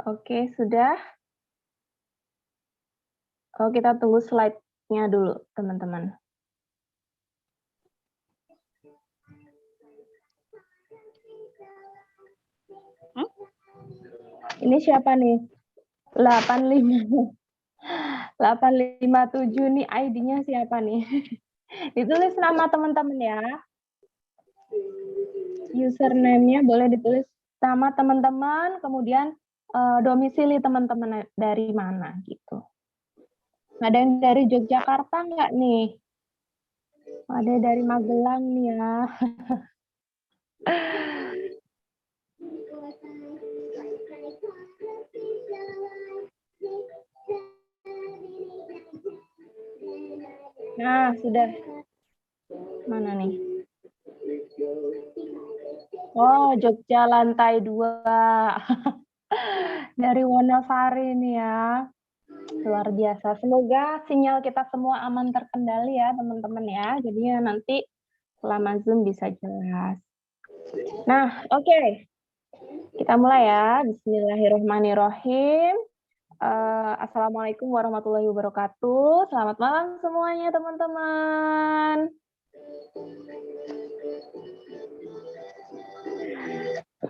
Oke, sudah? Oh, kita tunggu slide-nya dulu, teman-teman. Ini siapa nih? 85 857 nih ID-nya siapa nih? Ditulis nama teman-teman ya. Username-nya boleh ditulis nama teman-teman, kemudian domisili teman-teman dari mana gitu. Ada yang dari Yogyakarta nggak nih? Ada dari Magelang nih ya. Nah, sudah. Mana nih? Oh, Jogja lantai 2. Dari Wonosari nih ya. Luar biasa. Semoga sinyal kita semua aman terkendali ya, teman-teman ya. Jadinya nanti selama Zoom bisa jelas. Nah, oke. Kita mulai ya. Bismillahirrahmanirrahim. Assalamualaikum warahmatullahi wabarakatuh. Selamat malam semuanya, teman-teman.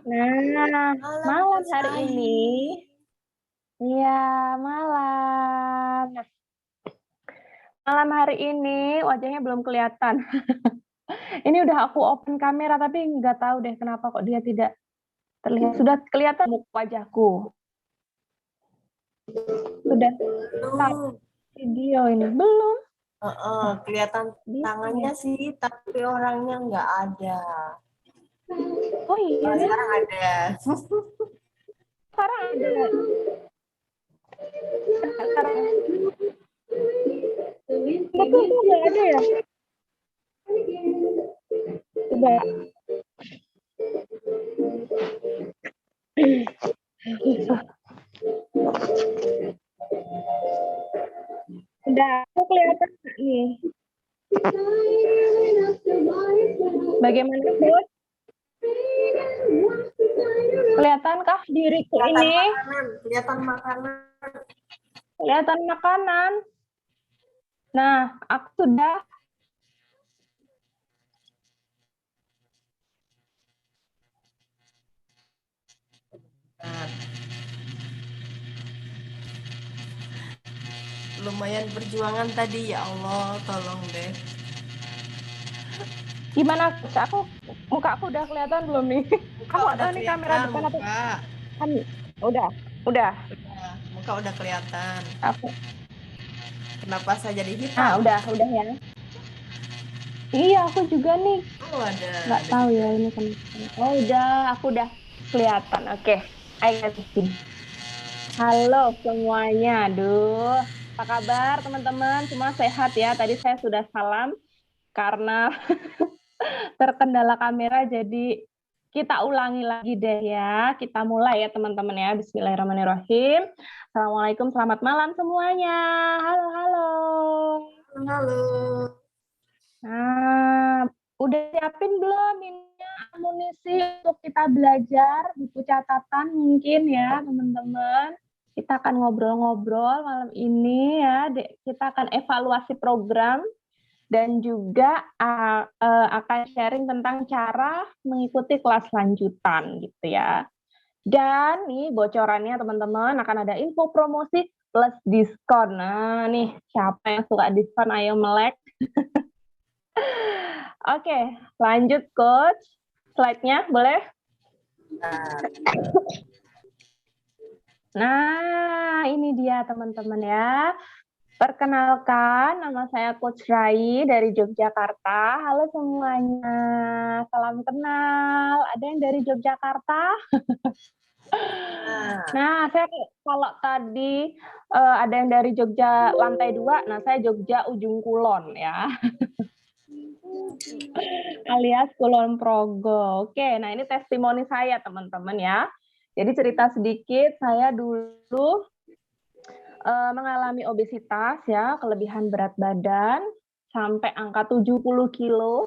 Nah, malam hari ini. Iya, malam. Nah, malam hari ini wajahnya belum kelihatan. Ini udah aku open kamera, tapi nggak tahu deh kenapa kok dia tidak terlihat. Sudah kelihatan wajahku? Sudah start video ini? Belum? Kelihatan tangannya sih, tapi orangnya nggak ada. Oh iya deh. Sekarang ada. Sekarang ada. Sekarang. Betul tuh nggak ada ya? Coba. Udah, aku kelihatan nggak nih? Bagaimana, Bos? Kelihatankah diriku ini? Kelihatan makanan. Kelihatan makanan. Nah, aku sudah. Lumayan perjuangan tadi, ya Allah, tolong deh. Gimana? Muka aku udah kelihatan belum nih? Kamu Udah nih kamera depan atau? Kan, udah. Muka udah kelihatan. Aku. Kenapa saya jadi hitam? Udah ya. Iya, aku juga nih. Nggak tahu ya ini kenapa. Oh, aku udah kelihatan. Oke, I see. Halo semuanya. Aduh, apa kabar teman-teman? Semua sehat ya? Tadi saya sudah salam karena terkendala kamera, jadi kita ulangi lagi deh ya. Kita mulai ya teman-teman ya. Bismillahirrahmanirrahim. Assalamualaikum, selamat malam semuanya. Halo. Halo. Nah, udah siapin belum ini amunisi untuk kita belajar, buku catatan mungkin ya teman-teman. Kita akan ngobrol-ngobrol malam ini ya. Kita akan evaluasi program dan juga akan sharing tentang cara mengikuti kelas lanjutan gitu ya. Dan nih bocorannya teman-teman akan ada info promosi plus diskon. Nah nih siapa yang suka diskon ayo melek. Oke, lanjut Coach. Slide-nya boleh? Nah, ini dia teman-teman ya. Perkenalkan, nama saya Coach Rai dari Yogyakarta. Halo semuanya, salam kenal. Ada yang dari Yogyakarta? Nah, saya kalau tadi ada yang dari Jogja lantai 2, nah saya Jogja ujung kulon ya. Alias Kulon Progo. Oke, nah ini testimoni saya teman-teman ya. Jadi cerita sedikit, saya dulu mengalami obesitas ya, kelebihan berat badan sampai angka 70 kilo.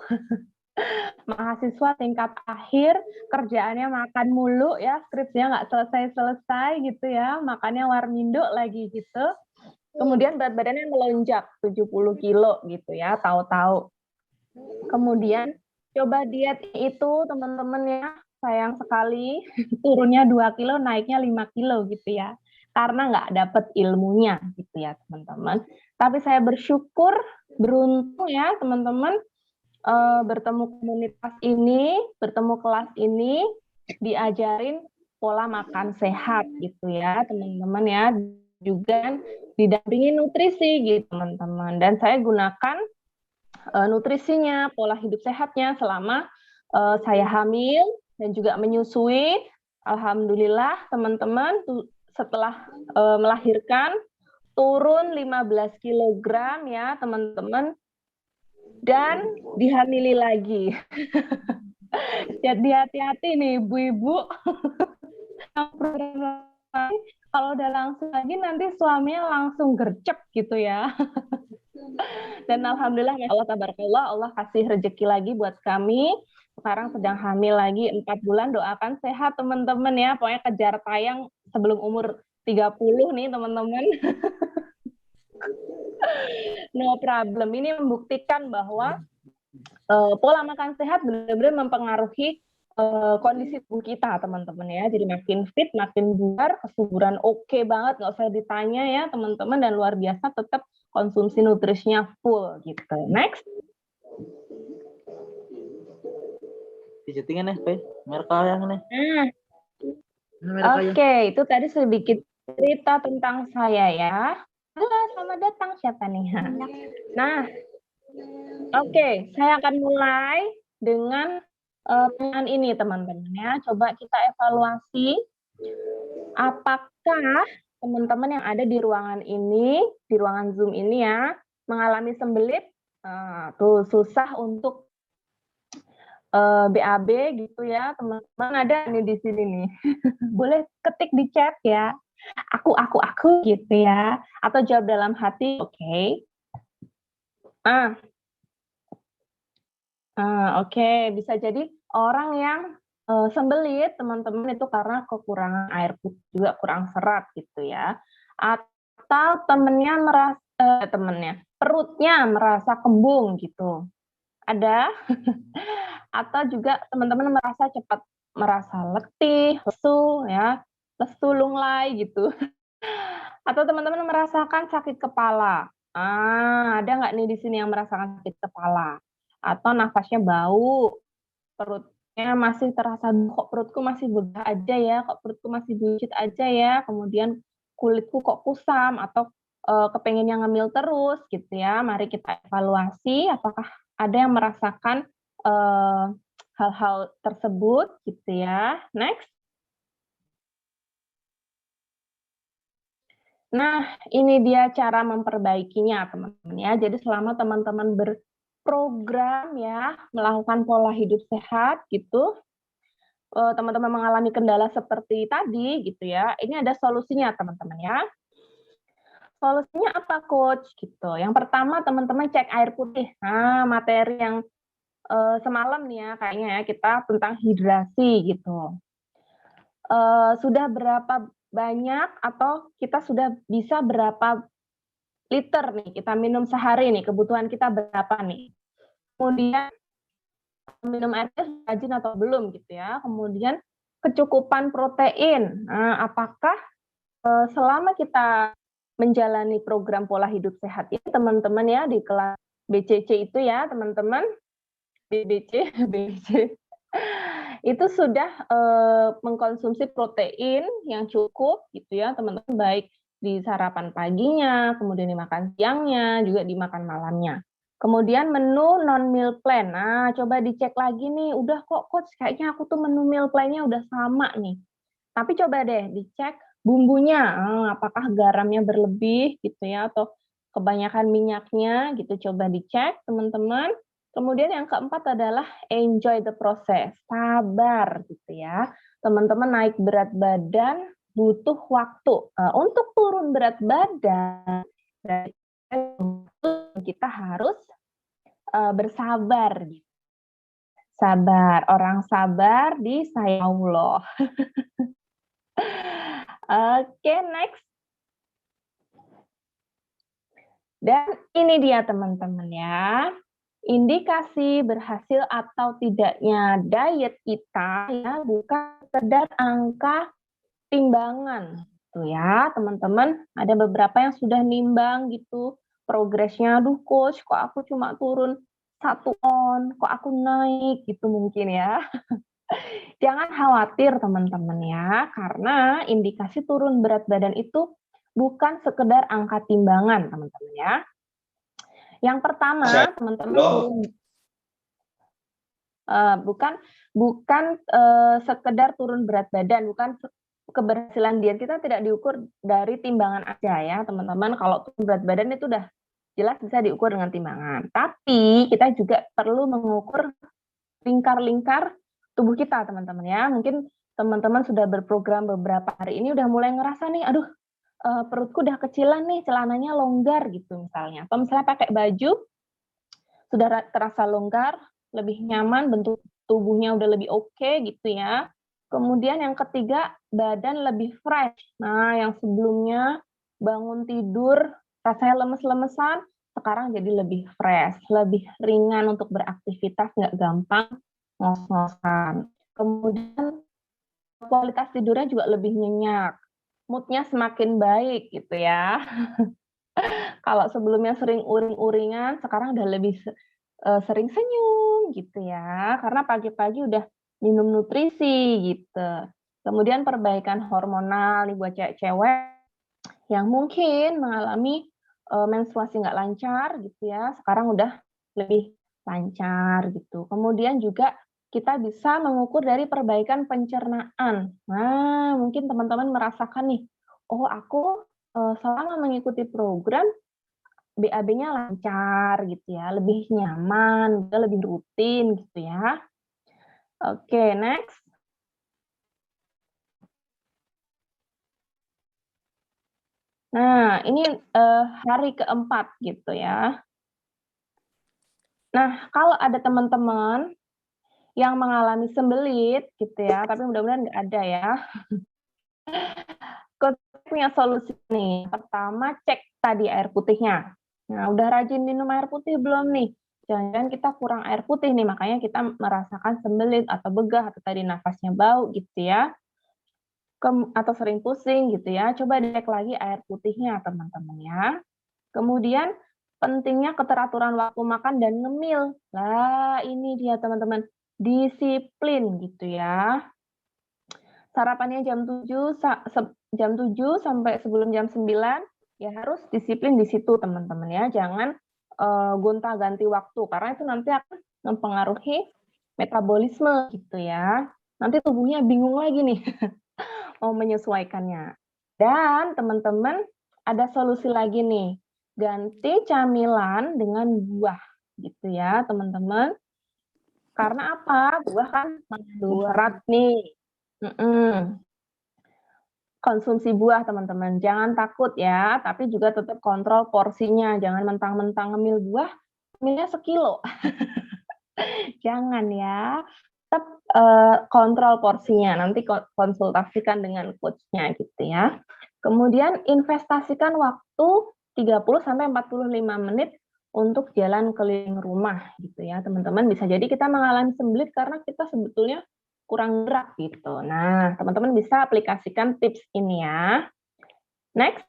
Mahasiswa tingkat akhir, kerjaannya makan mulu ya, skripsinya nggak selesai-selesai gitu ya, makannya warmindo lagi gitu. Kemudian berat badannya melonjak 70 kilo gitu ya, tahu-tahu. Kemudian coba diet itu teman-teman ya, sayang sekali turunnya 2 kilo, naiknya 5 kilo gitu ya. Karena nggak dapet ilmunya gitu ya teman-teman. Tapi saya bersyukur, beruntung ya teman-teman, bertemu komunitas ini, bertemu kelas ini, diajarin pola makan sehat gitu ya teman-teman ya. Juga didampingi nutrisi gitu teman-teman. Dan saya gunakan nutrisinya, pola hidup sehatnya selama saya hamil dan juga menyusui. Alhamdulillah teman-teman setelah melahirkan turun 15 kilogram ya teman-teman, dan dihamili lagi. Jadi hati-hati nih ibu-ibu. Kalau udah langsung lagi nanti suaminya langsung gercep gitu ya. Dan alhamdulillah, ya Allah tabarakallah, Allah kasih rezeki lagi buat kami. Sekarang sedang hamil lagi 4 bulan. Doakan sehat teman-teman ya. Pokoknya kejar tayang sebelum umur 30 nih teman-teman. No problem. Ini membuktikan bahwa pola makan sehat benar-benar mempengaruhi kondisi tubuh kita teman-teman ya. Jadi makin fit, makin bugar, kesuburan oke banget, nggak usah ditanya ya teman-teman, dan luar biasa tetap konsumsi nutrisinya full gitu. Next. Di settingan nih, Pak. Merek yang nih. Oke, itu tadi sedikit cerita tentang saya ya. Halo, selamat datang. Siapa nih? Nah, oke, saya akan mulai dengan pertanyaan ini teman-teman ya. Coba kita evaluasi apakah teman-teman yang ada di ruangan ini, di ruangan Zoom ini ya, mengalami sembelit. Tuh susah untuk BAB gitu ya, teman-teman. Ada nih di sini nih. Boleh ketik di chat ya. Aku gitu ya. Atau jawab dalam hati, oke. Oke, bisa jadi orang yang sembelit teman-teman itu karena kekurangan air putih, juga kurang serat gitu ya. Atau perutnya merasa kembung gitu. Ada. Atau juga teman-teman merasa letih, lesu ya, lesu lunglai gitu. Atau teman-teman merasakan sakit kepala. Ada nggak nih di sini yang merasakan sakit kepala? Atau nafasnya bau, perutnya masih terasa, kok perutku masih begah aja ya, kok perutku masih buncit aja ya, kemudian kulitku kok kusam, atau kepengennya ngemil terus gitu ya. Mari kita evaluasi apakah ada yang merasakan hal-hal tersebut gitu ya. Next. Nah, ini dia cara memperbaikinya teman-teman ya. Jadi selama teman-teman berprogram ya, melakukan pola hidup sehat gitu, teman-teman mengalami kendala seperti tadi gitu ya, ini ada solusinya teman-teman ya. Solusinya apa coach gitu? Yang pertama teman-teman cek air putih. Nah, materi yang semalam nih ya kayaknya ya kita tentang hidrasi gitu. Sudah berapa banyak atau kita sudah bisa berapa liter nih kita minum sehari nih, kebutuhan kita berapa nih. Kemudian minum airnya rajin atau belum gitu ya. Kemudian kecukupan protein. Nah, apakah selama kita menjalani program pola hidup sehat ini teman-teman ya di kelas BCC itu ya teman-teman, BBC, BBC itu sudah mengkonsumsi protein yang cukup gitu ya teman-teman, baik di sarapan paginya, kemudian dimakan siangnya, juga dimakan malamnya. Kemudian menu non meal plan. Nah, coba dicek lagi nih, udah kok coach kayaknya aku tuh menu meal plan-nya udah sama nih. Tapi coba deh dicek bumbunya, apakah garamnya berlebih gitu ya atau kebanyakan minyaknya gitu, coba dicek teman-teman. Kemudian yang keempat adalah enjoy the process, sabar gitu ya. Teman-teman naik berat badan butuh waktu. Untuk turun berat badan, kita harus bersabar gitu. Sabar, orang sabar disayang Allah. Oke, next. Dan ini dia teman-teman ya. Indikasi berhasil atau tidaknya diet kita ya bukan sekedar angka timbangan. Tuh ya, teman-teman, ada beberapa yang sudah nimbang gitu. Progresnya, aduh coach, kok aku cuma turun 1 on, kok aku naik gitu mungkin ya. Jangan khawatir teman-teman ya, karena indikasi turun berat badan itu bukan sekedar angka timbangan teman-teman ya. Yang pertama, teman-teman turun bukan sekedar turun berat badan, bukan keberhasilan diet kita tidak diukur dari timbangan aja ya teman-teman. Kalau turun berat badan itu udah jelas bisa diukur dengan timbangan. Tapi kita juga perlu mengukur lingkar-lingkar tubuh kita teman-teman ya. Mungkin teman-teman sudah berprogram beberapa hari ini udah mulai ngerasa nih, aduh perutku udah kecilan nih, celananya longgar gitu misalnya. Atau misalnya pakai baju sudah terasa longgar, lebih nyaman, bentuk tubuhnya udah lebih oke gitu ya. Kemudian yang ketiga, badan lebih fresh. Nah, yang sebelumnya bangun tidur rasanya lemes-lemesan, sekarang jadi lebih fresh, lebih ringan untuk beraktivitas, nggak gampang ngos-ngosan. Kemudian kualitas tidurnya juga lebih nyenyak, moodnya semakin baik gitu ya. Kalau sebelumnya sering uring-uringan, sekarang udah lebih sering senyum gitu ya, karena pagi-pagi udah minum nutrisi gitu. Kemudian perbaikan hormonal nih buat cewek-cewek yang mungkin mengalami menstruasi nggak lancar gitu ya, sekarang udah lebih lancar gitu. Kemudian juga kita bisa mengukur dari perbaikan pencernaan. Nah, mungkin teman-teman merasakan nih, oh aku selama mengikuti program BAB-nya lancar gitu ya, lebih nyaman, lebih rutin gitu ya. Oke, next. Nah, ini hari keempat gitu ya. Nah, kalau ada teman-teman yang mengalami sembelit gitu ya, tapi mudah-mudahan nggak ada ya. Coach punya solusi nih. Pertama, cek tadi air putihnya. Nah, udah rajin minum air putih belum nih? Jangan-jangan kita kurang air putih nih, makanya kita merasakan sembelit atau begah atau tadi nafasnya bau gitu ya. Atau sering pusing gitu ya. Coba dicek lagi air putihnya teman-teman ya. Kemudian pentingnya keteraturan waktu makan dan ngemil. Lah, ini dia teman-teman, disiplin gitu ya. Sarapannya jam 7 sampai sebelum jam 9 ya harus disiplin di situ teman-teman ya. Jangan gonta-ganti waktu karena itu nanti akan mempengaruhi metabolisme gitu ya. Nanti tubuhnya bingung lagi nih mau menyesuaikannya. Dan teman-teman ada solusi lagi nih. Ganti camilan dengan buah gitu ya, teman-teman. Karena apa? Buah kan mengandung serat nih. Konsumsi buah, teman-teman. Jangan takut ya, tapi juga tetap kontrol porsinya. Jangan mentang-mentang ngemil buah, ngemilnya sekilo. Jangan ya. Tetap kontrol porsinya. Nanti konsultasikan dengan coach-nya gitu ya. Kemudian investasikan waktu 30-45 menit untuk jalan keliling rumah gitu ya, teman-teman. Bisa jadi kita mengalami sembelit karena kita sebetulnya kurang gerak gitu. Nah, teman-teman bisa aplikasikan tips ini ya. Next.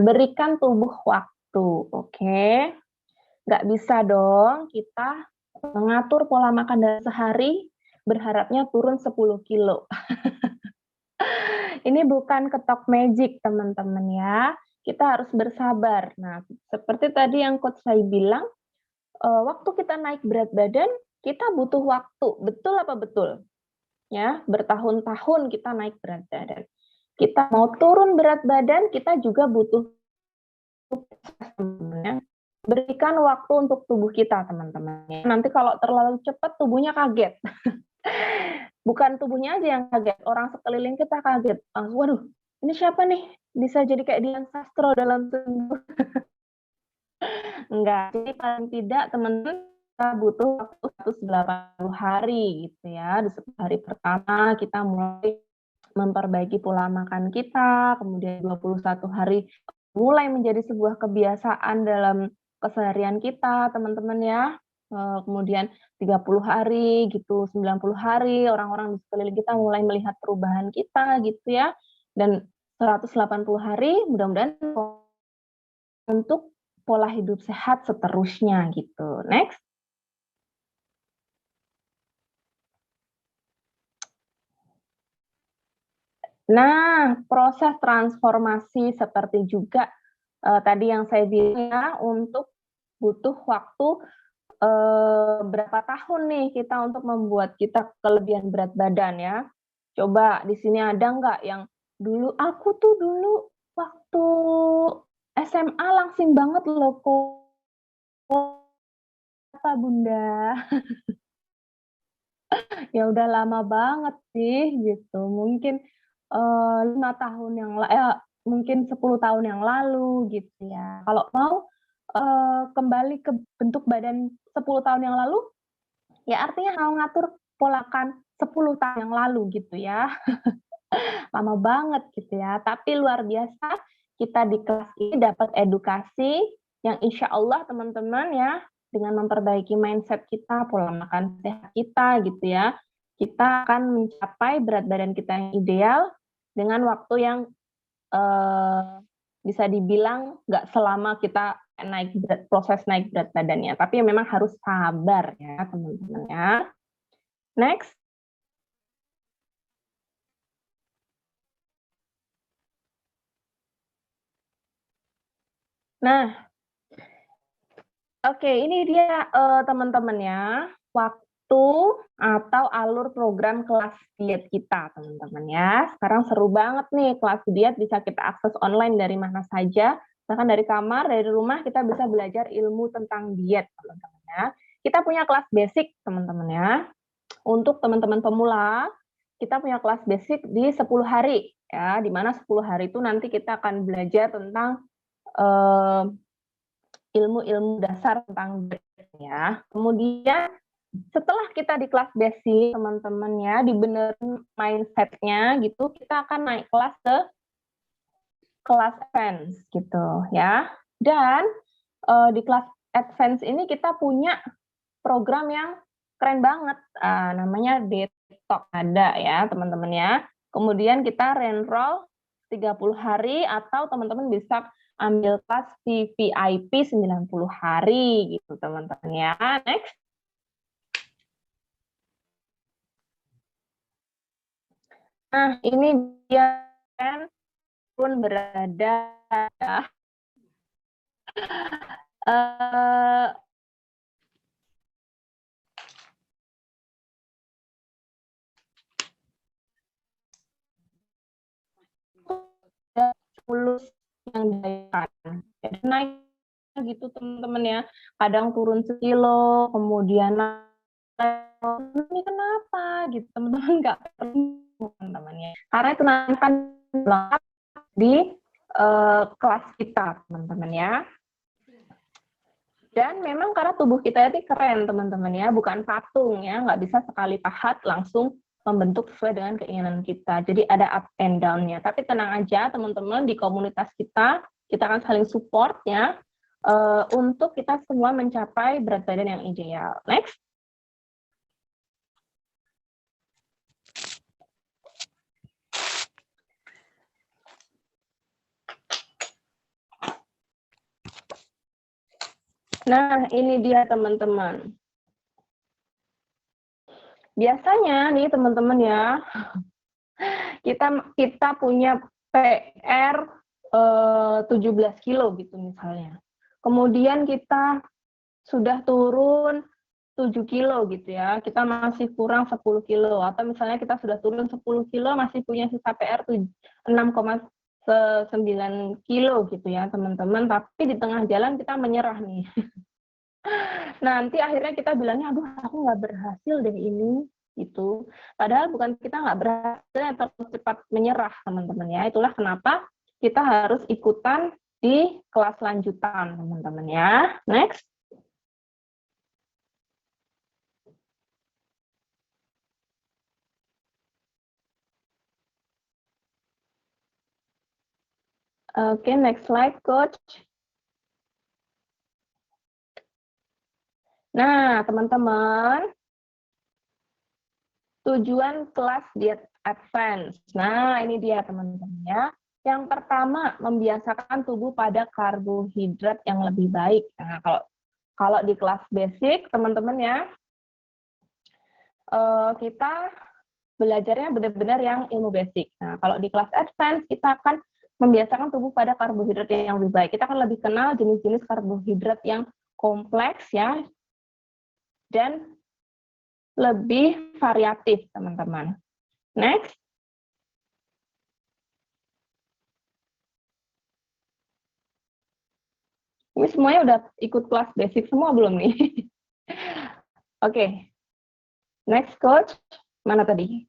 Berikan tubuh waktu, oke? Nggak bisa dong kita mengatur pola makan dalam sehari, berharapnya turun 10 kilo. Ini bukan ketok magic, teman-teman ya. Kita harus bersabar. Nah, seperti tadi yang coach saya bilang, waktu kita naik berat badan, kita butuh waktu. Betul apa betul? Ya, bertahun-tahun kita naik berat badan. Kita mau turun berat badan, kita juga butuh ya. Berikan waktu untuk tubuh kita, teman-teman. Nanti kalau terlalu cepat, tubuhnya kaget. Bukan tubuhnya aja yang kaget, orang sekeliling kita kaget. Waduh, ini siapa nih? Bisa jadi kayak Dian Sastro dalam tubuh. Enggak. Jadi paling tidak teman-teman kita butuh waktu 180 hari gitu ya. Di 10 hari pertama kita mulai memperbaiki pola makan kita, kemudian 21 hari mulai menjadi sebuah kebiasaan dalam keseharian kita, teman-teman ya. Kemudian 30 hari gitu, 90 hari orang-orang di sekeliling kita mulai melihat perubahan kita gitu ya. Dan 180 hari mudah-mudahan untuk pola hidup sehat seterusnya gitu. Next. Nah, proses transformasi seperti juga tadi yang saya bilang ya, untuk butuh waktu berapa tahun nih kita untuk membuat kita kelebihan berat badan ya. Coba di sini ada nggak yang aku tuh dulu waktu SMA langsing banget loh kata Bunda. Ya udah lama banget sih gitu, mungkin 5 tahun mungkin 10 tahun yang lalu gitu ya. Kalau mau kembali ke bentuk badan 10 tahun yang lalu, ya artinya mau ngatur pola makan 10 tahun yang lalu gitu ya. Lama banget gitu ya, tapi luar biasa kita di kelas ini dapat edukasi yang insya Allah teman-teman ya, dengan memperbaiki mindset kita, pola makan sehat kita gitu ya, kita akan mencapai berat badan kita yang ideal dengan waktu yang bisa dibilang nggak selama kita proses naik berat badannya, tapi memang harus sabar ya teman-teman ya. Next. Nah, oke, ini dia teman-teman ya, waktu atau alur program kelas diet kita teman-teman ya. Sekarang seru banget nih, kelas diet bisa kita akses online dari mana saja, bahkan dari kamar, dari rumah kita bisa belajar ilmu tentang diet teman-teman ya. Kita punya kelas basic teman-teman ya. Untuk teman-teman pemula, kita punya kelas basic di 10 hari ya, di mana 10 hari itu nanti kita akan belajar tentang ilmu-ilmu dasar tentang diet ya. Kemudian setelah kita di kelas basic, teman-teman ya, dibenerin mindset-nya gitu, kita akan naik kelas ke kelas advance gitu ya. Dan di kelas advance ini kita punya program yang keren banget, namanya Detox ada ya teman-teman ya. Kemudian kita re-enroll 30 hari atau teman-teman bisa ambil kelas VVIP 90 hari gitu teman-teman ya. Next. Nah, ini dia kan pun berada ya. Mulus yang dilakukan. Jadi naik gitu teman-teman ya. Kadang turun sekilo, kemudian ini kenapa gitu teman-teman, nggak perlu teman-teman ya. Karena itu nanti akan lengkap di kelas kita teman-teman ya. Dan memang karena tubuh kita itu keren teman-teman ya, bukan patung ya, nggak bisa sekali pahat langsung membentuk sesuai dengan keinginan kita. Jadi ada up and down-nya. Tapi tenang aja teman-teman, di komunitas kita akan saling support ya, untuk kita semua mencapai berat badan yang ideal. Next. Nah, ini dia teman-teman. Biasanya nih teman-teman ya, kita punya PR 17 kilo gitu misalnya. Kemudian kita sudah turun 7 kilo gitu ya, kita masih kurang 10 kilo. Atau misalnya kita sudah turun 10 kilo, masih punya sisa PR 6,9 kilo gitu ya teman-teman. Tapi di tengah jalan kita menyerah nih. Nanti akhirnya kita bilangnya, aduh aku nggak berhasil deh ini. Gitu. Padahal bukan kita nggak berhasil atau cepat menyerah teman-teman ya. Itulah kenapa kita harus ikutan di kelas lanjutan, teman-teman ya. Next. Oke, next slide, Coach. Nah, teman-teman, tujuan kelas diet advance. Nah, ini dia, teman-teman ya. Yang pertama, membiasakan tubuh pada karbohidrat yang lebih baik. Nah, kalau di kelas basic, teman-teman ya, kita belajarnya benar-benar yang ilmu basic. Nah, kalau di kelas advance, kita akan membiasakan tubuh pada karbohidrat yang lebih baik. Kita akan lebih kenal jenis-jenis karbohidrat yang kompleks ya, dan lebih variatif, teman-teman. Next. Ini semuanya udah ikut kelas basic semua belum nih? Oke. Next, Coach. Mana tadi?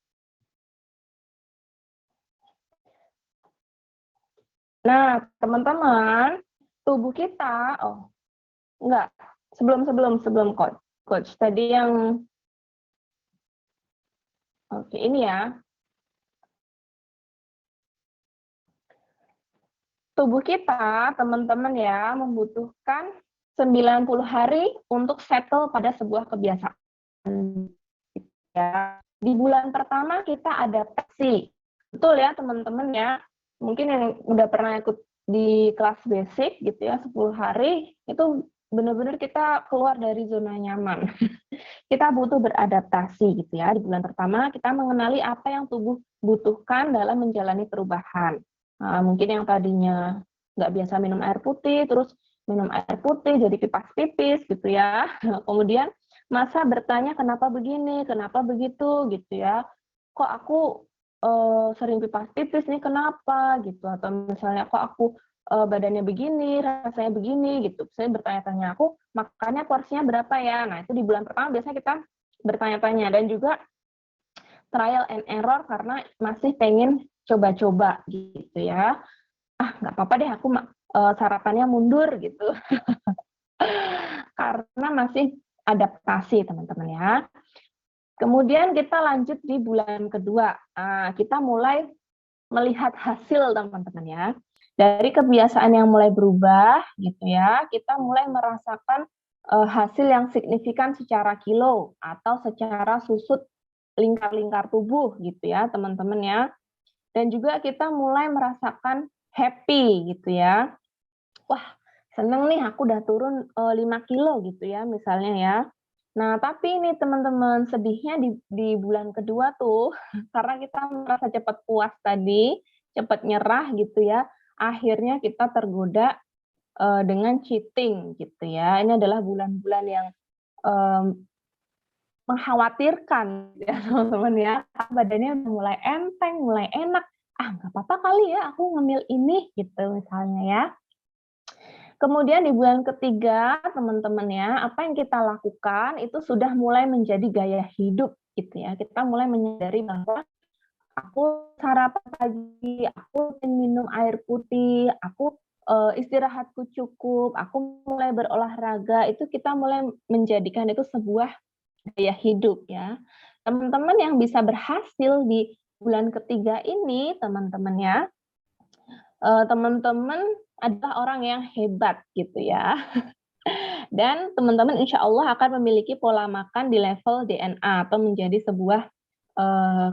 Nah, teman-teman, tubuh kita, enggak, sebelum Coach. Coach, tadi yang, oke, ini ya. Tubuh kita, teman-teman ya, membutuhkan 90 hari untuk settle pada sebuah kebiasaan. Ya. Di bulan pertama kita adaptasi. Betul ya, teman-teman ya. Mungkin yang udah pernah ikut di kelas basic gitu ya, 10 hari, itu benar-benar kita keluar dari zona nyaman. Kita butuh beradaptasi gitu ya. Di bulan pertama kita mengenali apa yang tubuh butuhkan dalam menjalani perubahan. Mungkin yang tadinya nggak biasa minum air putih, terus minum air putih jadi pipas pipis gitu ya. Kemudian masa bertanya kenapa begini, kenapa begitu gitu ya. Kok aku sering pipas pipis nih, kenapa gitu. Atau misalnya kok aku badannya begini, rasanya begini gitu. Saya bertanya-tanya, aku makannya porsinya berapa ya. Nah, itu di bulan pertama biasanya kita bertanya-tanya, dan juga trial and error karena masih pengen coba-coba gitu ya. Nggak apa-apa deh aku sarapannya mundur gitu. Karena masih adaptasi, teman-teman ya. Kemudian kita lanjut di bulan kedua. Kita mulai melihat hasil, teman-teman ya. Dari kebiasaan yang mulai berubah gitu ya, kita mulai merasakan hasil yang signifikan secara kilo atau secara susut lingkar-lingkar tubuh gitu ya, teman-teman ya. Dan juga kita mulai merasakan happy gitu ya. Wah, seneng nih aku udah turun 5 kilo gitu ya misalnya ya. Nah, tapi ini teman-teman, sedihnya di bulan kedua tuh, karena kita merasa cepat puas tadi, cepat nyerah gitu ya, akhirnya kita tergoda dengan cheating gitu ya. Ini adalah bulan-bulan yang mengkhawatirkan ya teman-teman ya. Badannya udah mulai enteng, mulai enak. Nggak apa-apa kali ya aku ngemil ini gitu misalnya ya. Kemudian di bulan ketiga, teman-teman ya, apa yang kita lakukan itu sudah mulai menjadi gaya hidup gitu ya. Kita mulai menyadari bahwa aku sarapan pagi, aku minum air putih, aku istirahatku cukup, aku mulai berolahraga, itu kita mulai menjadikan itu sebuah gaya hidup ya. Teman-teman yang bisa berhasil di bulan ketiga ini, teman-teman ya, teman-teman adalah orang yang hebat gitu ya. Dan teman-teman insya Allah akan memiliki pola makan di level DNA atau menjadi sebuah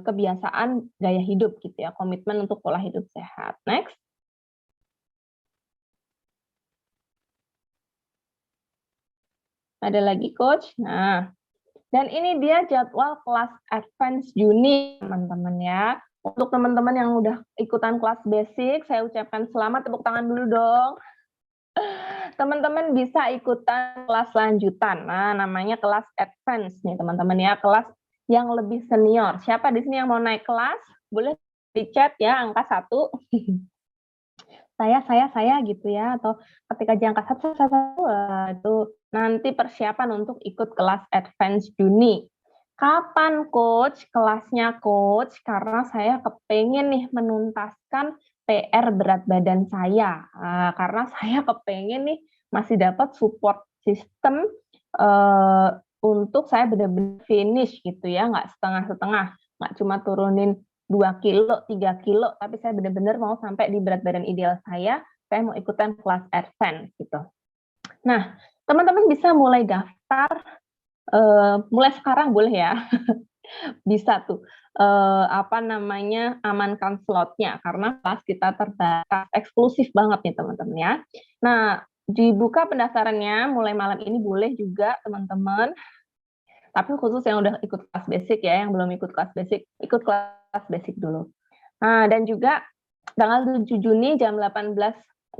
kebiasaan gaya hidup gitu ya, komitmen untuk pola hidup sehat. Next. Ada lagi coach. Nah, dan ini dia jadwal kelas advance Juni, teman-teman ya. Untuk teman-teman yang udah ikutan kelas basic, saya ucapkan selamat, tepuk tangan dulu dong. Teman-teman bisa ikutan kelas lanjutan. Nah, namanya kelas advance nih, teman-teman ya, kelas yang lebih senior. Siapa di sini yang mau naik kelas? Boleh di chat ya, angka 1. Saya gitu ya, atau ketika di angka 1, itu nanti persiapan untuk ikut kelas advance Juni. Kapan coach kelasnya coach? Karena saya kepengen nih menuntaskan PR berat badan saya. Karena saya kepengen nih masih dapat support system untuk saya benar-benar finish gitu ya, nggak setengah-setengah, nggak cuma turunin 2 kilo, 3 kilo, tapi saya benar-benar mau sampai di berat badan ideal saya mau ikutan kelas advance gitu. Nah, teman-teman bisa mulai daftar, mulai sekarang boleh ya, bisa tuh, amankan slotnya, karena kelas kita terbatas, eksklusif banget nih teman-teman ya. Nah, dibuka pendaftarannya mulai malam ini boleh juga teman-teman, tapi khusus yang udah ikut kelas basic ya, yang belum ikut kelas basic, ikut kelas basic dulu. Nah, dan juga tanggal 7 Juni jam 18.00,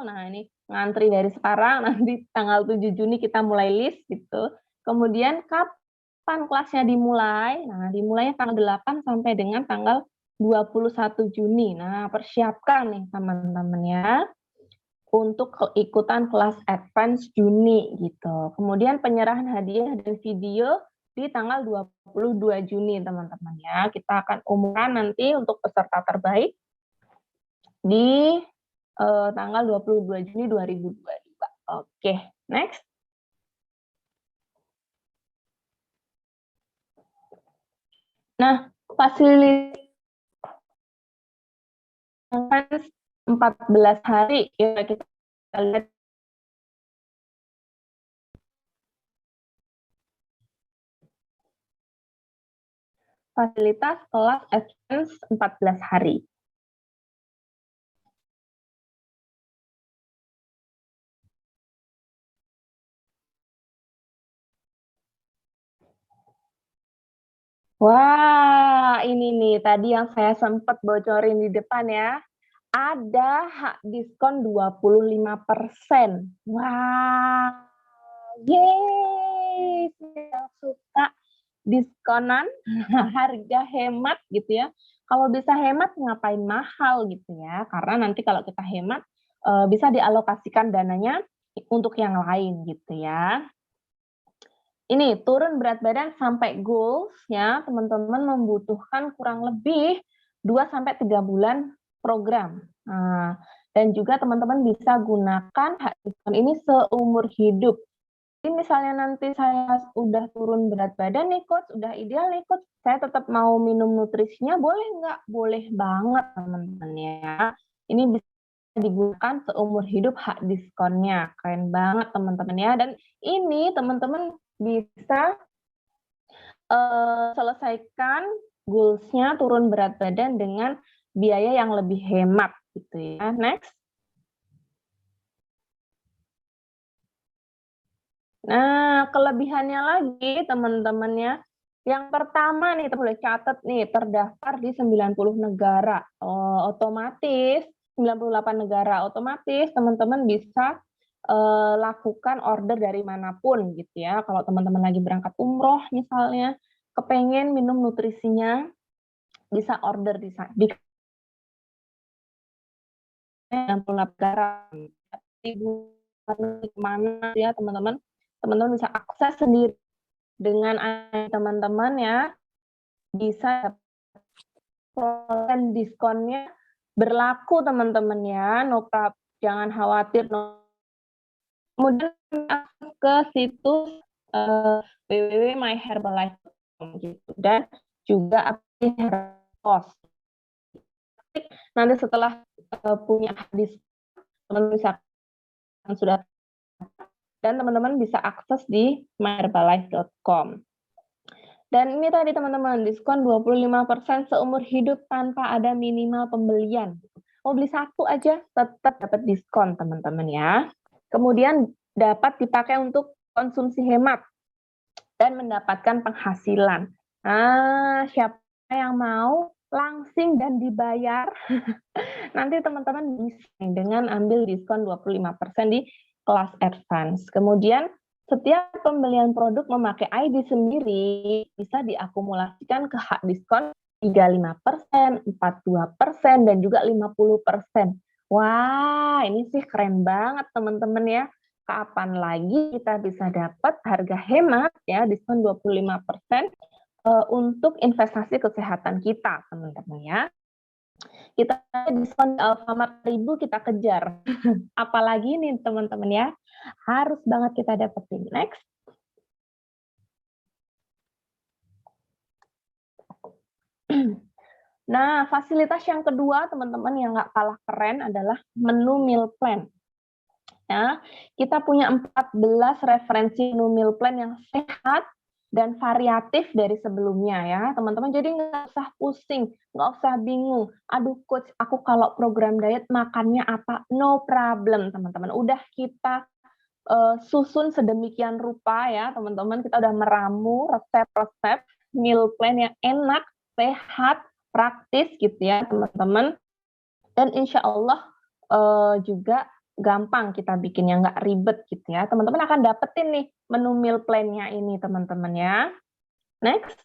nah ini ngantri dari sekarang, nanti tanggal 7 Juni kita mulai list gitu. Kemudian kapan kelasnya dimulai? Nah, dimulainya tanggal 8 sampai dengan tanggal 21 Juni. Nah, persiapkan nih teman-teman ya untuk ikutan kelas advance Juni gitu. Kemudian penyerahan hadiah dan video di tanggal 22 Juni teman-teman ya. Kita akan umumkan nanti untuk peserta terbaik di tanggal 22 Juni 2022. Oke, next. Nah, fasilitas 14 hari ya, kita lihat fasilitas kelas advance 14 hari. Wah, ini nih tadi yang saya sempat bocorin di depan ya. Ada hak diskon 25%. Wah, yeay, saya suka diskonan, harga hemat gitu ya. Kalau bisa hemat, ngapain mahal gitu ya. Karena nanti kalau kita hemat, bisa dialokasikan dananya untuk yang lain gitu ya. Ini turun berat badan sampai goals ya, teman-teman membutuhkan kurang lebih 2-3 bulan program. Nah, dan juga teman-teman bisa gunakan hak diskon ini seumur hidup. Jadi misalnya nanti saya udah turun berat badan nih coach, udah ideal nih coach, saya tetap mau minum nutrisinya, boleh nggak? Boleh banget teman-teman ya. Ini bisa digunakan seumur hidup hak diskonnya. Keren banget teman-teman ya. Dan ini teman-teman bisa selesaikan goals-nya turun berat badan dengan biaya yang lebih hemat gitu ya. Next. Nah, kelebihannya lagi teman-teman ya. Yang pertama nih, boleh catat nih, terdaftar di 90 negara. Otomatis 98 negara, otomatis teman-teman bisa lakukan order dari manapun gitu ya. Kalau teman-teman lagi berangkat umroh misalnya, kepengen minum nutrisinya, bisa order di 98 negara. Mana ya teman-teman, teman-teman bisa akses sendiri dengan teman-teman ya, bisa diskonnya berlaku teman-teman ya, jangan khawatir. Kemudian akses ke situs www.myherbalife.com gitu, dan juga aplikasi Herbos. Nanti setelah punya hadis, teman-teman bisa sudah, dan teman-teman bisa akses di myherbalife.com. Dan ini tadi teman-teman, diskon 25% seumur hidup tanpa ada minimal pembelian. Mau beli satu aja tetap dapat diskon teman-teman ya. Kemudian dapat dipakai untuk konsumsi hemat dan mendapatkan penghasilan. Nah, siapa yang mau langsing dan dibayar, nanti teman-teman bisa dengan ambil diskon 25% di kelas advance. Kemudian setiap pembelian produk memakai ID sendiri bisa diakumulasikan ke hak diskon 35%, 42%, dan juga 50%. Wah, ini sih keren banget teman-teman ya. Kapan lagi kita bisa dapat harga hemat ya, diskon 25% untuk investasi kesehatan kita, teman-teman ya. Kita diskon di Alfamart 1000 kita kejar. Apalagi nih teman-teman ya, harus banget kita dapetin. Next. Nah, fasilitas yang kedua teman-teman yang nggak kalah keren adalah menu meal plan. Ya, kita punya 14 referensi menu meal plan yang sehat dan variatif dari sebelumnya ya teman-teman. Jadi nggak usah pusing, nggak usah bingung. Aduh coach, aku kalau program diet makannya apa? No problem teman-teman. Udah kita susun sedemikian rupa ya teman-teman. Kita udah meramu resep-resep meal plan yang enak, sehat, praktis gitu ya teman-teman. Dan insya Allah juga gampang kita bikinnya, nggak ribet gitu ya. Teman-teman akan dapetin nih menu meal plan-nya ini teman-teman ya. Next.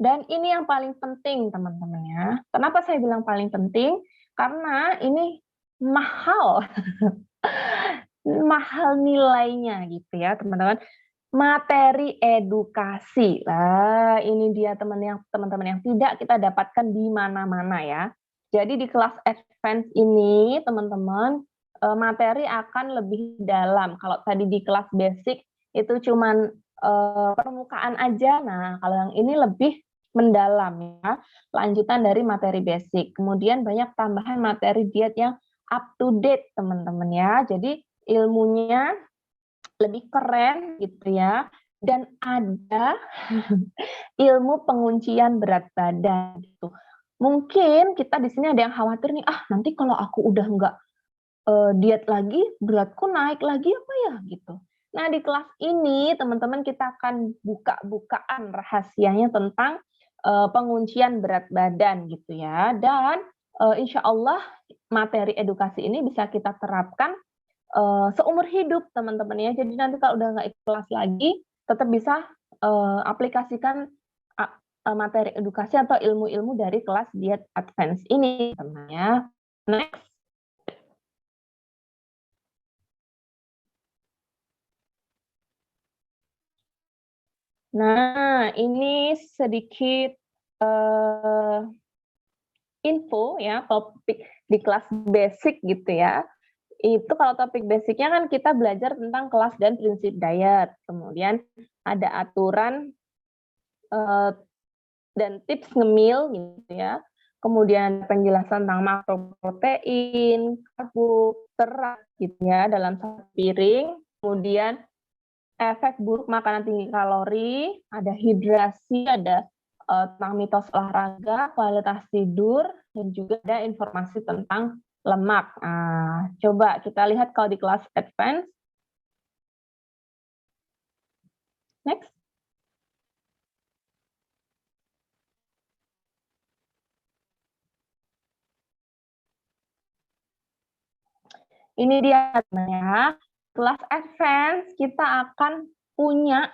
Dan ini yang paling penting teman-teman ya. Kenapa saya bilang paling penting? Karena ini mahal. Mahal nilainya gitu ya teman-teman. Materi edukasi. Lah, ini dia teman-teman yang tidak kita dapatkan di mana-mana ya. Jadi di kelas advance ini, teman-teman, materi akan lebih dalam. Kalau tadi di kelas basic itu cuman permukaan aja. Nah, kalau yang ini lebih mendalam ya. Lanjutan dari materi basic. Kemudian banyak tambahan materi diet yang up to date, teman-teman ya. Jadi ilmunya lebih keren gitu ya, dan ada ilmu penguncian berat badan gitu. Mungkin kita di sini ada yang khawatir nih, nanti kalau aku udah nggak diet lagi, beratku naik lagi apa ya gitu. Nah di kelas ini teman-teman kita akan buka-bukaan rahasianya tentang penguncian berat badan gitu ya, dan insya Allah materi edukasi ini bisa kita terapkan seumur hidup teman-teman ya. Jadi nanti kalau udah nggak ikhlas lagi, tetap bisa aplikasikan materi edukasi atau ilmu-ilmu dari kelas diet advance ini teman ya. Next. Nah, ini sedikit info ya, topik di kelas basic gitu ya. Itu kalau topik basicnya kan kita belajar tentang kelas dan prinsip diet. Kemudian ada aturan dan tips ngemil gitu ya. Kemudian penjelasan tentang makroprotein, karbo, serat gitu ya dalam satu piring. Kemudian efek buruk makanan tinggi kalori, ada hidrasi, ada tentang mitos olahraga, kualitas tidur, dan juga ada informasi tentang lemak. Nah, coba kita lihat kalau di kelas advance. Next. Ini dia ya. Kelas advance kita akan punya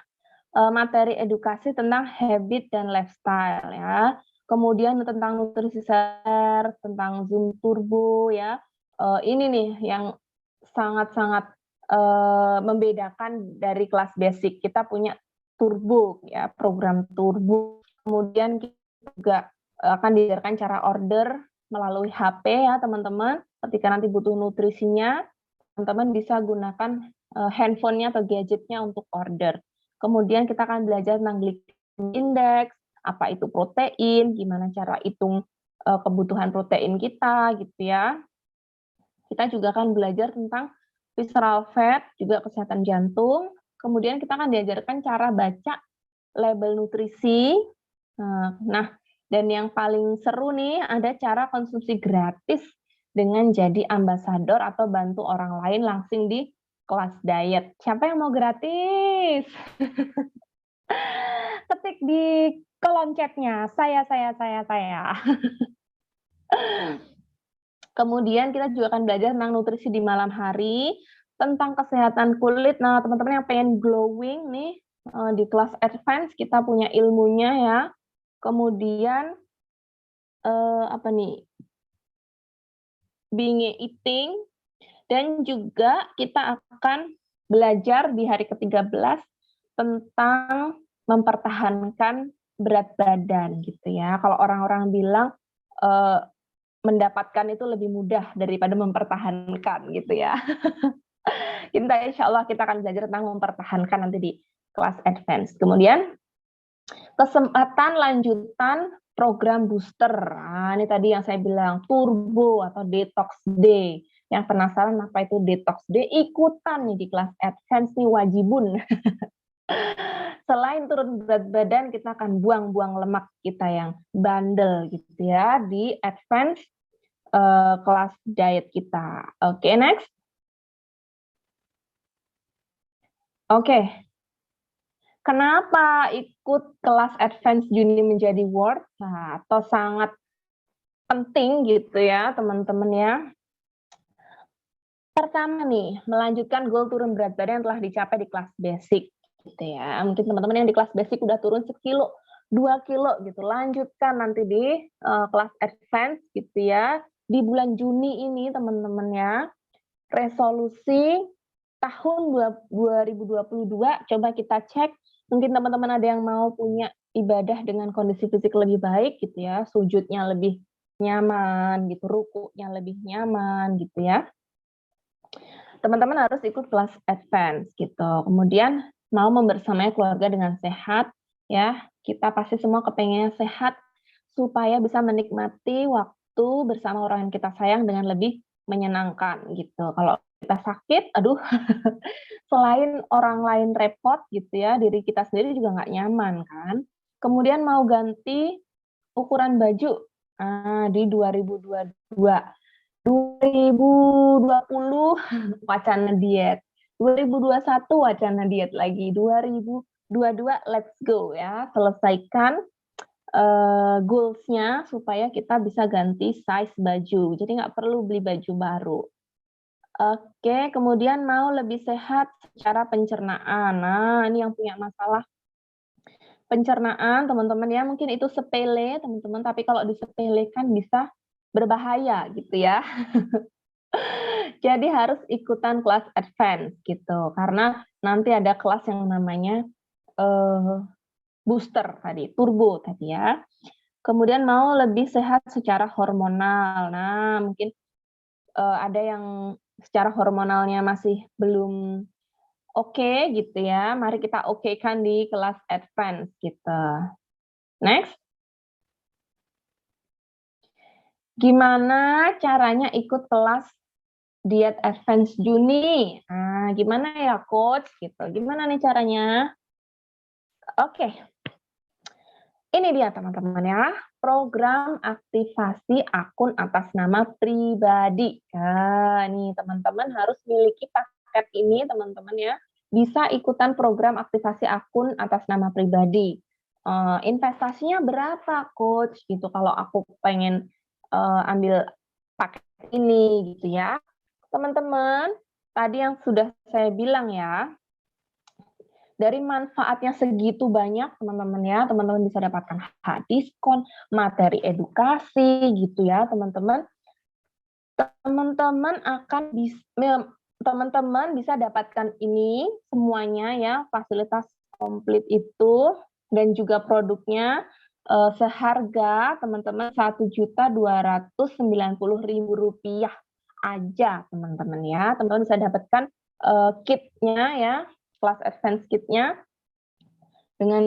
materi edukasi tentang habit dan lifestyle ya. Kemudian tentang nutrisi sehat, tentang Zoom Turbo ya. Ini nih yang sangat-sangat membedakan dari kelas basic. Kita punya Turbo ya, program Turbo. Kemudian kita juga akan diajarkan cara order melalui HP ya teman-teman. Ketika nanti butuh nutrisinya, teman-teman bisa gunakan handphonenya atau gadgetnya untuk order. Kemudian kita akan belajar tentang glycemic index, apa itu protein, gimana cara hitung kebutuhan protein kita gitu ya. Kita juga akan belajar tentang visceral fat, juga kesehatan jantung. Kemudian kita akan diajarkan cara baca label nutrisi. Nah, dan yang paling seru nih ada cara konsumsi gratis dengan jadi ambasador atau bantu orang lain langsung di kelas diet. Siapa yang mau gratis? Ketik di kolom chatnya, saya. Kemudian kita juga akan belajar tentang nutrisi di malam hari, tentang kesehatan kulit. Nah, teman-teman yang pengen glowing nih, di kelas advance kita punya ilmunya ya. Kemudian, apa nih, binge eating, dan juga kita akan belajar di hari ke-13 tentang mempertahankan berat badan gitu ya. Kalau orang-orang bilang mendapatkan itu lebih mudah daripada mempertahankan gitu ya. Insya Allah kita akan belajar tentang mempertahankan nanti di kelas advance. Kemudian kesempatan lanjutan program booster. Nah, ini tadi yang saya bilang turbo atau detox day. Yang penasaran apa itu detox day? Ikutan nih di kelas advance nih, wajibun. Selain turun berat badan, kita akan buang-buang lemak kita yang bandel gitu ya di advance kelas diet kita. Oke, next. Oke. Kenapa ikut kelas advance Juni menjadi worth atau sangat penting gitu ya, teman-teman ya. Pertama nih, melanjutkan goal turun berat badan yang telah dicapai di kelas basic gitu ya. Mungkin teman-teman yang di kelas basic udah turun 1 kilo, 2 kilo gitu. Lanjutkan nanti di kelas advance gitu ya. Di bulan Juni ini teman-teman ya. Resolusi tahun 2022 coba kita cek. Mungkin teman-teman ada yang mau punya ibadah dengan kondisi fisik lebih baik gitu ya. Sujudnya lebih nyaman gitu, rukunya lebih nyaman gitu ya. Teman-teman harus ikut kelas advance gitu. Kemudian mau membersamai keluarga dengan sehat ya. Kita pasti semua kepengen sehat supaya bisa menikmati waktu bersama orang yang kita sayang dengan lebih menyenangkan gitu. Kalau kita sakit, aduh, selain orang lain repot gitu ya, diri kita sendiri juga nggak nyaman kan. Kemudian mau ganti ukuran baju di 2022. 2020 wacana diet, 2021 wacana diet lagi, 2022 let's go ya, selesaikan goals-nya supaya kita bisa ganti size baju, jadi nggak perlu beli baju baru. Oke, kemudian mau lebih sehat secara pencernaan. Nah, ini yang punya masalah pencernaan, teman-teman ya, mungkin itu sepele, teman-teman, tapi kalau disepelekan bisa berbahaya gitu ya. Jadi harus ikutan kelas advance gitu, karena nanti ada kelas yang namanya booster tadi, turbo tadi ya. Kemudian mau lebih sehat secara hormonal. Nah, mungkin ada yang secara hormonalnya masih belum oke gitu ya. Mari kita okekan di kelas advance gitu. Next. Gimana caranya ikut kelas diet advance Juni? Nah, gimana ya coach gitu. Gimana nih caranya? Oke. Ini dia teman-teman ya, program aktivasi akun atas nama pribadi. Nah, nih teman-teman harus miliki paket ini teman-teman ya. Bisa ikutan program aktivasi akun atas nama pribadi. Investasinya berapa coach gitu kalau aku pengen ambil paket ini gitu ya. Teman-teman, tadi yang sudah saya bilang ya, dari manfaatnya segitu banyak teman-teman ya, teman-teman bisa dapatkan hak diskon, materi edukasi gitu ya teman-teman. Teman-teman akan teman-teman bisa dapatkan ini semuanya ya, fasilitas komplit itu dan juga produknya seharga teman-teman Rp1.290.000 aja teman-teman ya. Teman-teman bisa dapatkan kitnya ya, kelas advance kitnya dengan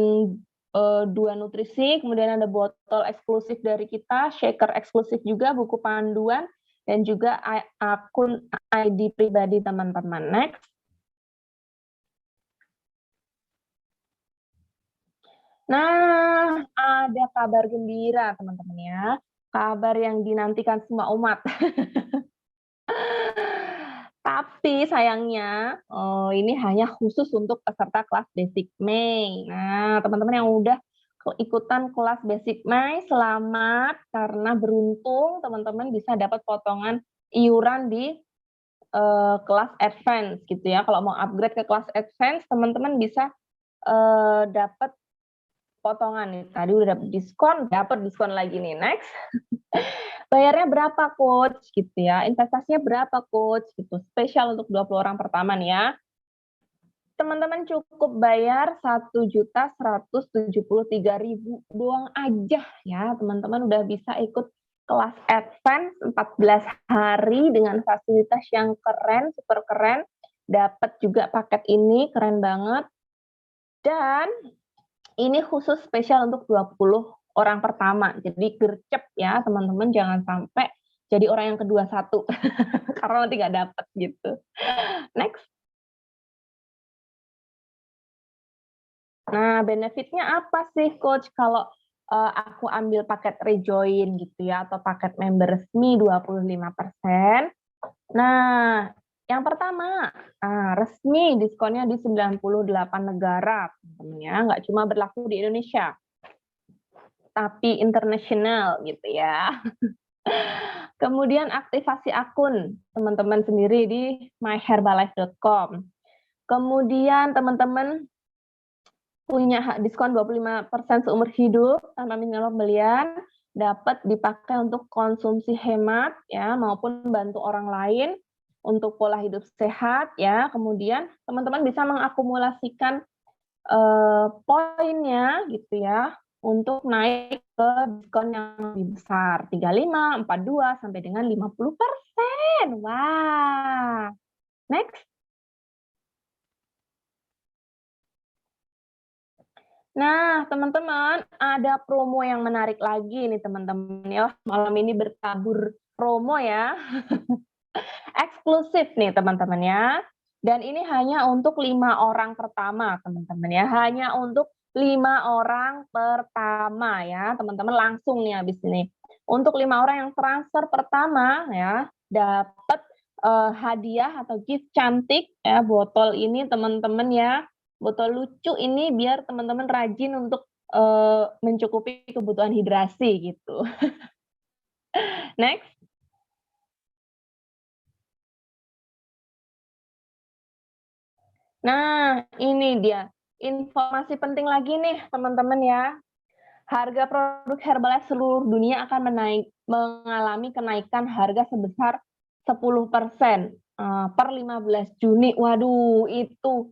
2 nutrisi, kemudian ada botol eksklusif dari kita, shaker eksklusif juga, buku panduan, dan juga akun ID pribadi teman-teman. Next. Nah, ada kabar gembira teman-teman ya. Kabar yang dinantikan semua umat. Tapi sayangnya ini hanya khusus untuk peserta kelas Basic May. Nah, teman-teman yang udah ikutan kelas Basic May, selamat karena beruntung teman-teman bisa dapat potongan iuran di kelas Advance gitu ya. Kalau mau upgrade ke kelas Advance, teman-teman bisa dapat potongan nih. Tadi udah dapat diskon lagi nih. Next. Bayarnya berapa coach gitu ya, investasinya berapa coach gitu, spesial untuk 20 orang pertama nih ya. teman-teman cukup bayar 1.173.000 doang aja ya, teman-teman udah bisa ikut kelas advance 14 hari dengan fasilitas yang keren, super keren. Dapat juga paket ini, keren banget. Dan ini khusus spesial untuk 20 orang pertama. Jadi gercep ya, teman-teman, jangan sampai jadi orang yang kedua satu. Karena nanti nggak dapat gitu. Next. Nah, benefitnya apa sih, Coach, kalau aku ambil paket rejoin gitu ya, atau paket member resmi 25%. Nah, yang pertama, resmi diskonnya di 98 negara, teman-teman ya, nggak cuma berlaku di Indonesia, tapi internasional gitu ya. Kemudian aktivasi akun teman-teman sendiri di myherbalife.com. Kemudian teman-teman punya hak diskon 25% seumur hidup tanpa minimal pembelian, dapat dipakai untuk konsumsi hemat ya maupun bantu orang lain untuk pola hidup sehat ya. Kemudian teman-teman bisa mengakumulasikan poinnya gitu ya untuk naik ke diskon yang lebih besar 35, 42 sampai dengan 50%. Wah. Next. Nah, teman-teman, ada promo yang menarik lagi nih, teman-teman ya. Malam ini bertabur promo ya. Eksklusif nih, teman-teman ya. Dan ini hanya untuk 5 orang pertama, teman-teman ya. Hanya untuk 5 orang pertama ya. Teman-teman langsung nih habis ini. Untuk 5 orang yang transfer pertama ya, dapat hadiah atau gift cantik ya, botol ini teman-teman ya. Botol lucu ini biar teman-teman rajin untuk mencukupi kebutuhan hidrasi gitu. Next. Nah, ini dia. Informasi penting lagi nih, teman-teman ya. Harga produk Herbalife seluruh dunia akan mengalami kenaikan harga sebesar 10% per 15 Juni. Waduh, itu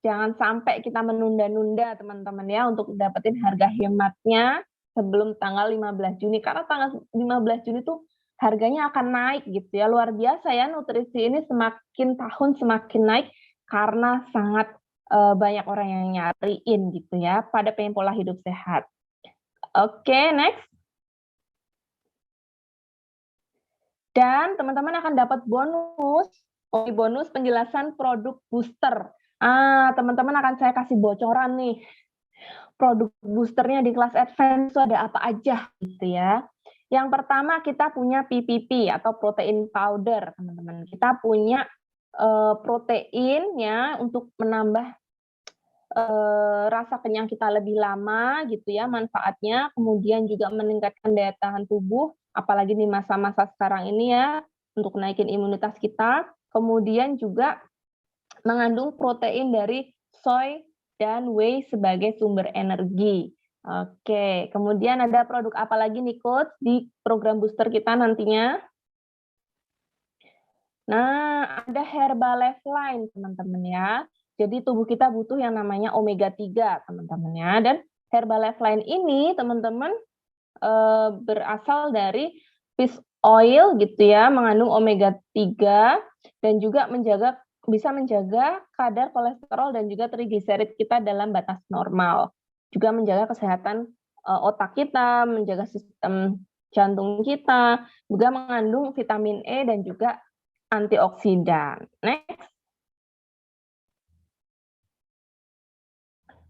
jangan sampai kita menunda-nunda teman-teman ya untuk dapetin harga hematnya sebelum tanggal 15 Juni. Karena tanggal 15 Juni tuh harganya akan naik gitu ya. Luar biasa ya, nutrisi ini semakin tahun semakin naik karena sangat banyak orang yang nyariin gitu ya pada pengen pola hidup sehat. Oke, next. Dan teman-teman akan dapat bonus penjelasan produk booster. Teman-teman akan saya kasih bocoran nih. Produk boosternya di kelas advance itu ada apa aja gitu ya. Yang pertama kita punya PPP atau protein powder, teman-teman. Kita punya protein ya untuk menambah rasa kenyang kita lebih lama gitu ya manfaatnya, kemudian juga meningkatkan daya tahan tubuh, apalagi di masa-masa sekarang ini ya, untuk naikin imunitas kita. Kemudian juga mengandung protein dari soy dan whey sebagai sumber energi. Oke, kemudian ada produk apa lagi nih Coach di program booster kita nantinya? Nah, ada Herbalife Line teman-teman ya. Jadi tubuh kita butuh yang namanya omega 3 teman-teman ya. Dan Herbalife Line ini teman-teman berasal dari fish oil gitu ya, mengandung omega 3 dan juga bisa menjaga kadar kolesterol dan juga trigliserid kita dalam batas normal. Juga menjaga kesehatan otak kita, menjaga sistem jantung kita, juga mengandung vitamin E dan juga antioksidan. Next.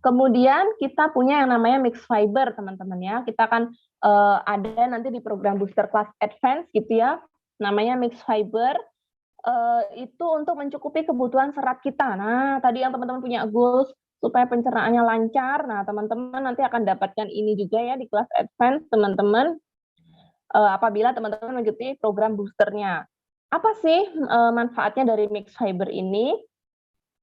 Kemudian kita punya yang namanya mixed fiber, teman-teman ya. Kita akan ada nanti di program booster class advance gitu ya. Namanya mixed fiber. Itu untuk mencukupi kebutuhan serat kita. Nah, tadi yang teman-teman punya goals supaya pencernaannya lancar. Nah, teman-teman nanti akan dapatkan ini juga ya di kelas advance, teman-teman. Apabila teman-teman mengikuti program boosternya. Apa sih manfaatnya dari mixed fiber ini?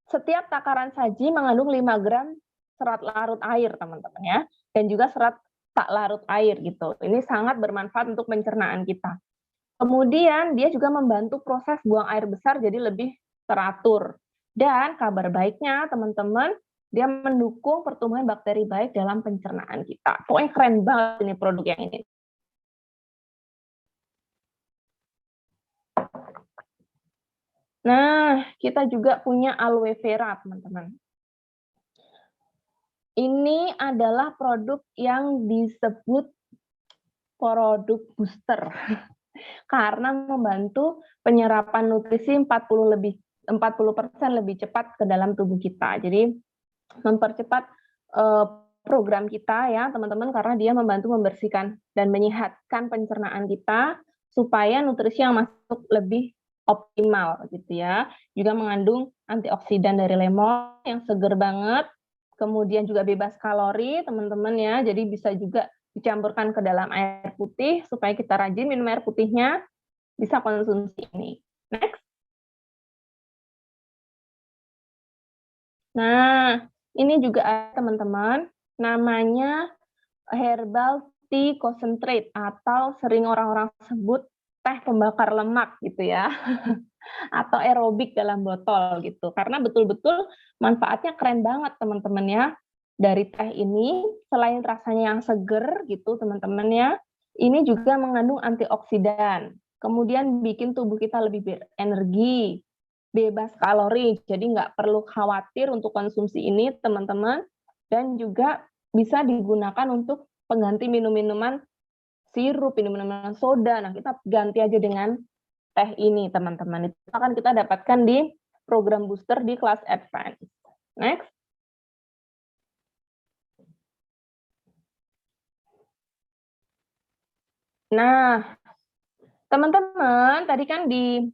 Setiap takaran saji mengandung 5 gram serat larut air, teman-teman ya, dan juga serat tak larut air gitu. Ini sangat bermanfaat untuk pencernaan kita. Kemudian dia juga membantu proses buang air besar jadi lebih teratur. Dan kabar baiknya teman-teman, dia mendukung pertumbuhan bakteri baik dalam pencernaan kita. Pokoknya keren banget ini produk yang ini. Nah, kita juga punya aloe vera, teman-teman. Ini adalah produk yang disebut produk booster karena membantu penyerapan nutrisi 40% lebih cepat ke dalam tubuh kita. Jadi mempercepat program kita ya, teman-teman, karena dia membantu membersihkan dan menyehatkan pencernaan kita supaya nutrisi yang masuk lebih optimal gitu ya. Juga mengandung antioksidan dari lemon yang seger banget. Kemudian juga bebas kalori, teman-teman ya. Jadi bisa juga dicampurkan ke dalam air putih supaya kita rajin minum air putihnya, bisa konsumsi ini. Next. Nah, ini juga ada teman-teman, namanya herbal tea concentrate atau sering orang-orang sebut teh pembakar lemak gitu ya. Atau aerobik dalam botol gitu. Karena betul-betul manfaatnya keren banget teman-teman ya. Dari teh ini selain rasanya yang seger gitu teman-teman ya, ini juga mengandung antioksidan. Kemudian bikin tubuh kita lebih berenergi, bebas kalori, jadi nggak perlu khawatir untuk konsumsi ini teman-teman. Dan juga bisa digunakan untuk pengganti minum-minuman sirup, minum-minuman soda. Nah, kita ganti aja dengan teh ini, teman-teman. Itu akan kita dapatkan di program booster di kelas advance. Next. Nah, teman-teman, tadi kan di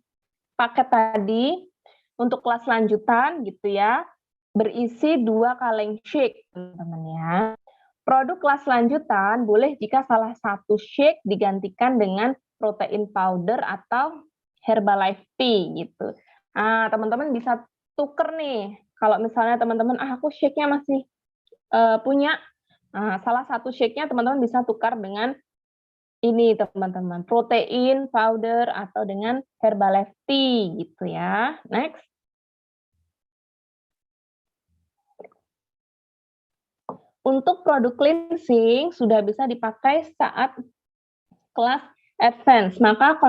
paket tadi, untuk kelas lanjutan gitu ya, berisi 2 kaleng shake, teman-teman ya. Produk kelas lanjutan boleh jika salah satu shake digantikan dengan protein powder atau Herbalife Tea gitu. Nah, teman-teman bisa tuker nih. Kalau misalnya teman-teman, aku shake-nya masih punya, salah satu shake-nya teman-teman bisa tukar dengan ini teman-teman, protein powder atau dengan Herbalife Tea gitu ya. Next. Untuk produk cleansing sudah bisa dipakai saat kelas advance, maka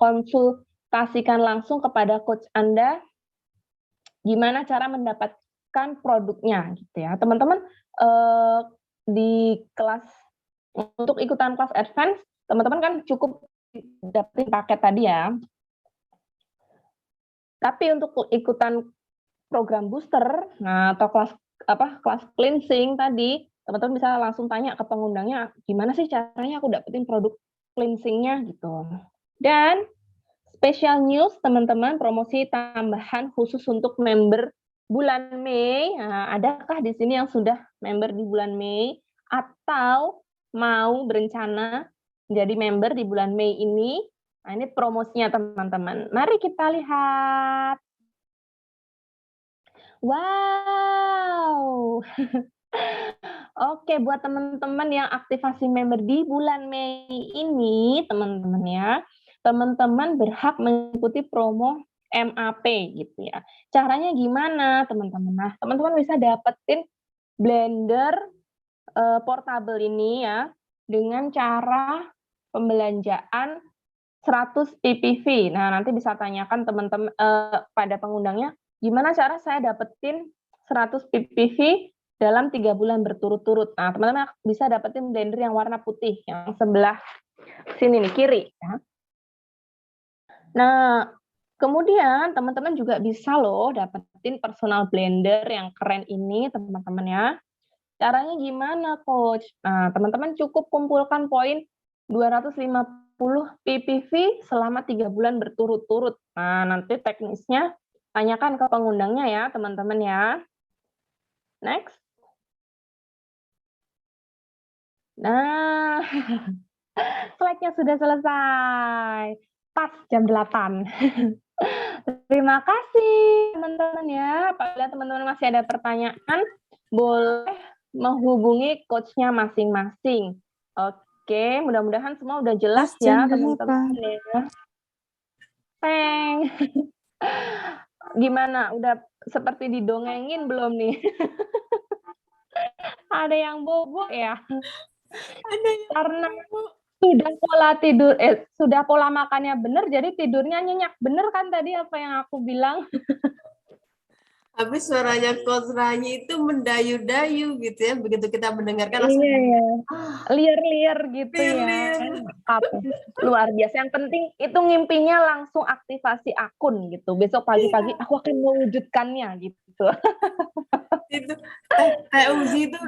konsultasikan langsung kepada coach Anda gimana cara mendapatkan produknya gitu ya. Teman-teman di kelas untuk ikutan kelas advance, teman-teman kan cukup dapetin paket tadi ya. Tapi untuk ikutan program booster, nah atau kelas cleansing tadi, teman-teman bisa langsung tanya ke pengundangnya, gimana sih caranya aku dapetin produk cleansingnya gitu. Dan special news teman-teman, promosi tambahan khusus untuk member bulan Mei. Nah, adakah di sini yang sudah member di bulan Mei atau mau berencana menjadi member di bulan Mei ini? Nah, ini promosinya teman-teman. Mari kita lihat. Wow. Oke, buat teman-teman yang aktivasi member di bulan Mei ini, teman-teman ya, teman-teman berhak mengikuti promo MAP gitu ya. Caranya gimana, teman-teman? Nah, teman-teman bisa dapetin blender portable ini ya dengan cara pembelanjaan 100 ppv. Nah, nanti bisa tanyakan teman-teman pada pengundangnya, gimana cara saya dapetin 100 ppv dalam 3 bulan berturut-turut. Nah, teman-teman bisa dapetin blender yang warna putih, yang sebelah sini nih, kiri. Ya. Nah, kemudian teman-teman juga bisa loh dapetin personal blender yang keren ini, teman-teman ya. Caranya gimana, Coach? Nah, teman-teman cukup kumpulkan poin 250 ppv selama 3 bulan berturut-turut. Nah, nanti teknisnya tanyakan ke pengundangnya ya, teman-teman ya. Next. Nah, slide-nya sudah selesai. Pas jam 8. Terima kasih, teman-teman ya. Apabila teman-teman masih ada pertanyaan, boleh menghubungi coach-nya masing-masing. Oke, mudah-mudahan semua udah jelas ya, teman-teman ya. Thanks. Gimana? Udah seperti didongengin belum nih? Ada yang bobo ya? Ada yang Karena sudah pola makannya bener, jadi tidurnya nyenyak. Bener kan tadi apa yang aku bilang? habis suaranya Coach Ranyi itu mendayu-dayu gitu ya. Begitu kita mendengarkan langsung Iya ya, ah, liar-liar gitu ya. lir-lir. Apa? Luar biasa. Yang penting itu ngimpinya langsung aktivasi akun gitu. Besok pagi-pagi aku akan mewujudkannya gitu. Itu Teh Uzi itu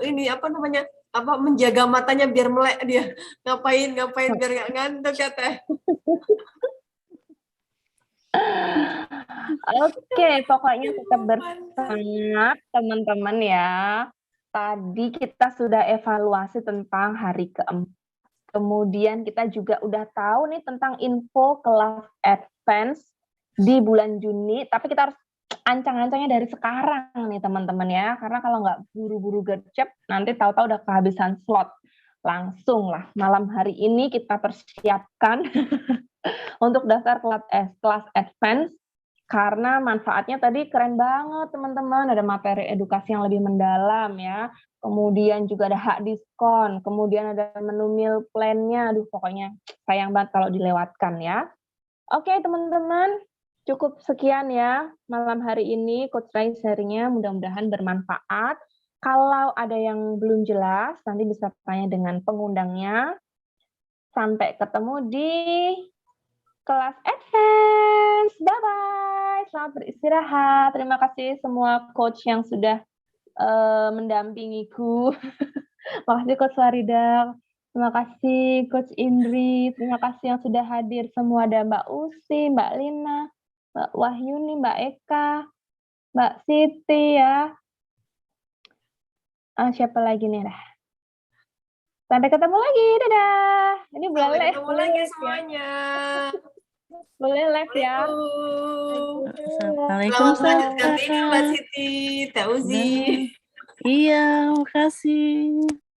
ini apa namanya? Apa menjaga matanya biar melek dia. Ngapain biar nggak ngantuk ya Teh. Oke, pokoknya tetap Mantap. bersemangat teman-teman ya. Tadi kita sudah evaluasi tentang hari keempat. Kemudian kita juga udah tahu nih tentang info kelas advance di bulan Juni. Tapi kita harus ancang-ancangnya dari sekarang nih teman-teman ya. Karena kalau nggak buru-buru gercep, nanti tahu-tahu udah kehabisan slot. Langsung lah, malam hari ini kita persiapkan untuk daftar kelas advance. Karena manfaatnya tadi keren banget teman-teman, ada materi edukasi yang lebih mendalam ya, kemudian juga ada hak diskon, kemudian ada menu meal plan-nya, aduh pokoknya sayang banget kalau dilewatkan ya. Oke teman-teman, cukup sekian ya malam hari ini Coach Rai sharing-nya, mudah-mudahan bermanfaat. Kalau ada yang belum jelas, nanti bisa tanya dengan pengundangnya. Sampai ketemu di kelas advance. Bye-bye. Selamat beristirahat. Terima kasih semua coach yang sudah mendampingiku. Makasih Coach Farida. Terima kasih Coach Indri. Terima kasih yang sudah hadir semua. Ada Mbak Usi, Mbak Lina, Mbak Wahyuni, Mbak Eka, Mbak Siti ya. Siapa lagi nih dah? Sampai ketemu lagi. Dadah. Ini boleh Sampai live, ketemu boleh lagi live ya. semuanya. Boleh live ya. Assalamualaikum. Selamat melanjutkan tidur Mbak Siti, Teh Uzi. Iya, makasih.